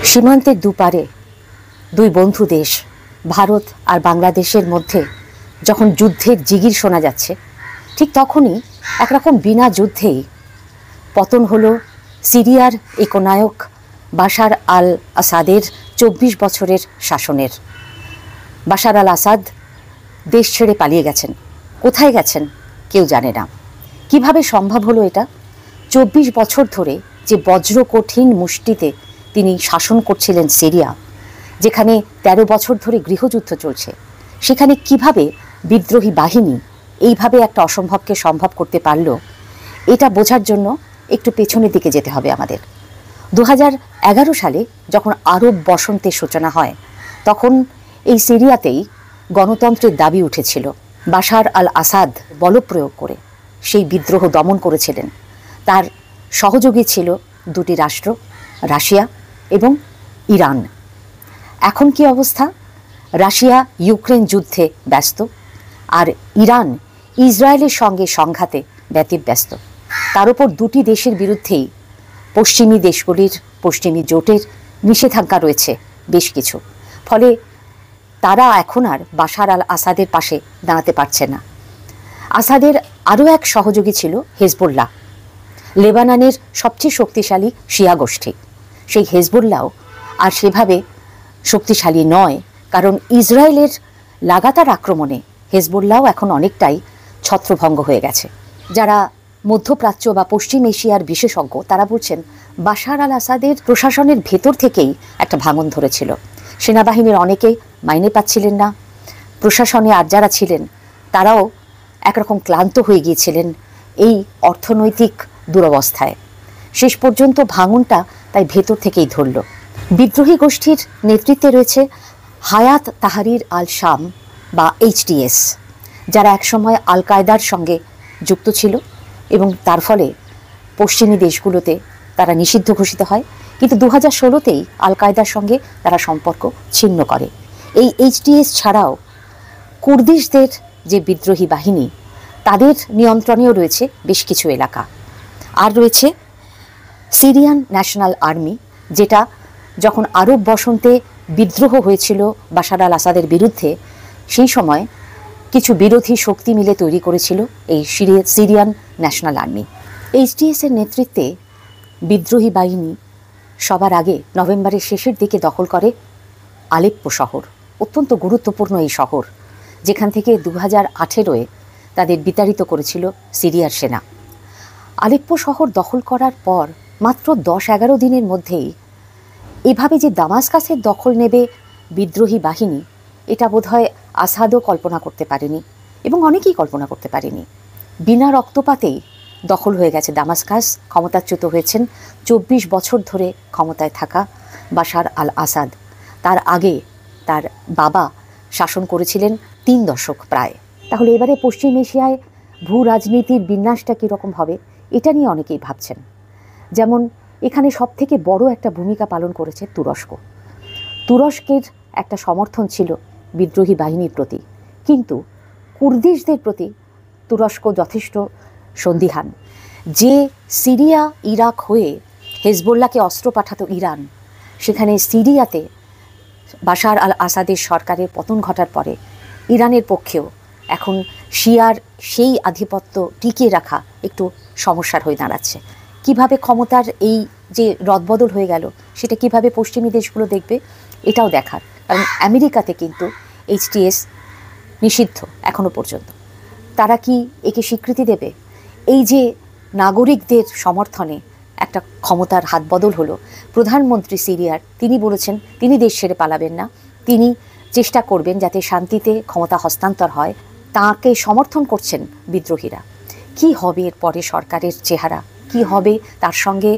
সীমান্তের দুপারে দুই বন্ধু দেশ ভারত আর বাংলাদেশের মধ্যে যখন যুদ্ধের জিগির শোনা যাচ্ছে, ঠিক তখনই একরকম বিনা যুদ্ধেই পতন হলো সিরিয়ার একনায়ক বাশার আল আসাদের ২৪ বছরের শাসনের। বাশার আল আসাদ দেশ ছেড়ে পালিয়ে গেছেন। কোথায় গেছেন কেউ জানে না। কিভাবে সম্ভব হলো এটা? ২৪ বছর ধরে যে বজ্র কঠিন মুষ্টিতে তিনি শাসন করছিলেন সিরিয়া, যেখানে ১৩ বছর ধরে গৃহযুদ্ধ চলছে, সেখানে কিভাবে বিদ্রোহী বাহিনী এইভাবে একটা অসম্ভবকে সম্ভব করতে পারল, এটা বোঝার জন্য একটু পেছনের দিকে যেতে হবে আমাদের। ২০১১ সালে যখন আরব বসন্তের সূচনা হয়, তখন এই সিরিয়াতেই গণতন্ত্রের দাবি উঠেছিল। বাশার আল আসাদ বলপ্রয়োগ করে সেই বিদ্রোহ দমন করেছিলেন। তার সহযোগী ছিল দুটি রাষ্ট্র, রাশিয়া এবং ইরান। এখন কি অবস্থা? রাশিয়া ইউক্রেন যুদ্ধে ব্যস্ত, আর ইরান ইসরায়েলের সঙ্গে সংঘাতে ব্যতিব্যস্ত। তার উপর দুটি দেশের বিরুদ্ধেই পশ্চিমী দেশগুলির, পশ্চিমী জোটের নিষেধাজ্ঞা রয়েছে বেশ কিছু। ফলে তারা এখন আর বাশার আল আসাদের পাশে দাঁড়াতে পারছে না। আসাদের আরও এক সহযোগী ছিল হেজবুল্লাহ, লেবাননের সবচেয়ে শক্তিশালী শিয়া গোষ্ঠী। সেই হেজবুল্লাহ আর সেভাবে শক্তিশালী নয়, কারণ ইসরায়েলের লাগাতার আক্রমণে হেজবুল্লাহ এখন অনেকটাই ছত্রভঙ্গ হয়ে গেছে। যারা মধ্যপ্রাচ্য বা পশ্চিম এশিয়ার বিশেষজ্ঞ, তারা বলছেন বাশার আল আসাদের প্রশাসনের ভেতর থেকেই একটা ভাঙন ধরেছিল। সেনাবাহিনীর অনেকেই মাইনে পাচ্ছিলেন না, প্রশাসনে আর যারা ছিলেন তারাও একরকম ক্লান্ত হয়ে গিয়েছিলেন এই অর্থনৈতিক দুরবস্থায়। শেষ পর্যন্ত ভাঙনটা তাই ভেতর থেকেই ধরল। বিদ্রোহী গোষ্ঠীর নেতৃত্বে রয়েছে হায়াত তাহরির আল শাম বা HTS, যারা একসময় আল কায়দার সঙ্গে যুক্ত ছিল এবং তার ফলে পশ্চিমী দেশগুলোতে তারা নিষিদ্ধ ঘোষিত হয়। কিন্তু 2016তেই আল কায়দার সঙ্গে তারা সম্পর্ক ছিন্ন করে। এই HTS ছাড়াও কুর্দিশদের যে বিদ্রোহী বাহিনী, তাদের নিয়ন্ত্রণেও রয়েছে বেশ কিছু এলাকা। আর রয়েছে সিরিয়ান ন্যাশনাল আর্মি, যেটা যখন আরব বসন্তে বিদ্রোহ হয়েছিল বাশার আল আসাদের বিরুদ্ধে, সেই সময় কিছু বিরোধী শক্তি মিলে তৈরি করেছিল এই সিরিয়ান ন্যাশনাল আর্মি। HTS এর নেতৃত্বে বিদ্রোহী বাহিনী সবার আগে নভেম্বরের শেষের দিকে দখল করে আলেপ্পো শহর। অত্যন্ত গুরুত্বপূর্ণ এই শহর, যেখান থেকে 2018-এ তাদের বিতাড়িত করেছিল সিরিয়ার সেনা। আলেপ্পো শহর দখল করার পর মাত্র 10-11 দিনের মধ্যেই এভাবে যে দামাস্কাসের দখল নেবে বিদ্রোহী বাহিনী, এটা বোধহয় আসাদও কল্পনা করতে পারেনি এবং অনেকেই কল্পনা করতে পারেনি। বিনা রক্তপাতেই দখল হয়ে গেছে দামাস্কাস। ক্ষমতাচ্যুত হয়েছেন 24 বছর ধরে ক্ষমতায় থাকা বাশার আল আসাদ। তার আগে তার বাবা শাসন করেছিলেন 3 দশক প্রায়। তাহলে এবারে পশ্চিম এশিয়ায় ভূ রাজনীতির বিন্যাসটা কীরকম হবে, এটা নিয়ে অনেকেই ভাবছেন। যেমন এখানে সবথেকে বড় একটা ভূমিকা পালন করেছে তুরস্ক। তুরস্কের একটা সমর্থন ছিল বিদ্রোহী বাহিনীর প্রতি, কিন্তু কুর্দিশদের প্রতি তুরস্ক যথেষ্ট সন্দিহান। যে সিরিয়া ইরাক হয়ে হেজবুল্লাহকে অস্ত্র পাঠাতো ইরান, সেখানে সিরিয়াতে বাশার আল আসাদের সরকারের পতন ঘটার পরে ইরানের পক্ষেও এখন শিয়ার সেই আধিপত্য টিকিয়ে রাখা একটু সমস্যার হয়ে দাঁড়াচ্ছে। কিভাবে ক্ষমতার এই যে রদবদল হয়ে গেল, সেটা কিভাবে পশ্চিমী দেশগুলো দেখবে, এটাও দেখার। কারণ আমেরিকাতে কিন্তু HTS নিষিদ্ধ এখনো পর্যন্ত। তারা কি একে স্বীকৃতি দেবে? এই যে নাগরিকদের সমর্থনে একটা ক্ষমতার হাত বদল হলো, প্রধানমন্ত্রী সিরিয়ার তিনি বলেছেন তিনি দেশ ছেড়ে পালাবেন না, তিনি চেষ্টা করবেন যাতে শান্তিতে ক্ষমতা হস্তান্তর হয়। তাকে সমর্থন করছেন বিদ্রোহীরা। কি হবে এরপরে সরকারের চেহারা, কি হবে তার সঙ্গে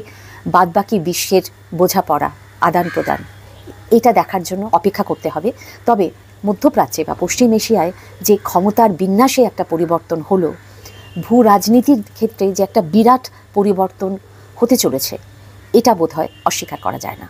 বাদবাকি বিশ্বের বোঝাপড়া, আদান প্রদান, এটা দেখার জন্য অপেক্ষা করতে হবে। তবে মধ্যপ্রাচ্যে বা পশ্চিম এশিয়ায় যে ক্ষমতার বিন্যাসে একটা পরিবর্তন হলো, ভূ রাজনীতির ক্ষেত্রে যে একটা বিরাট পরিবর্তন হতে চলেছে, এটা বোধহয় অস্বীকার করা যায় না।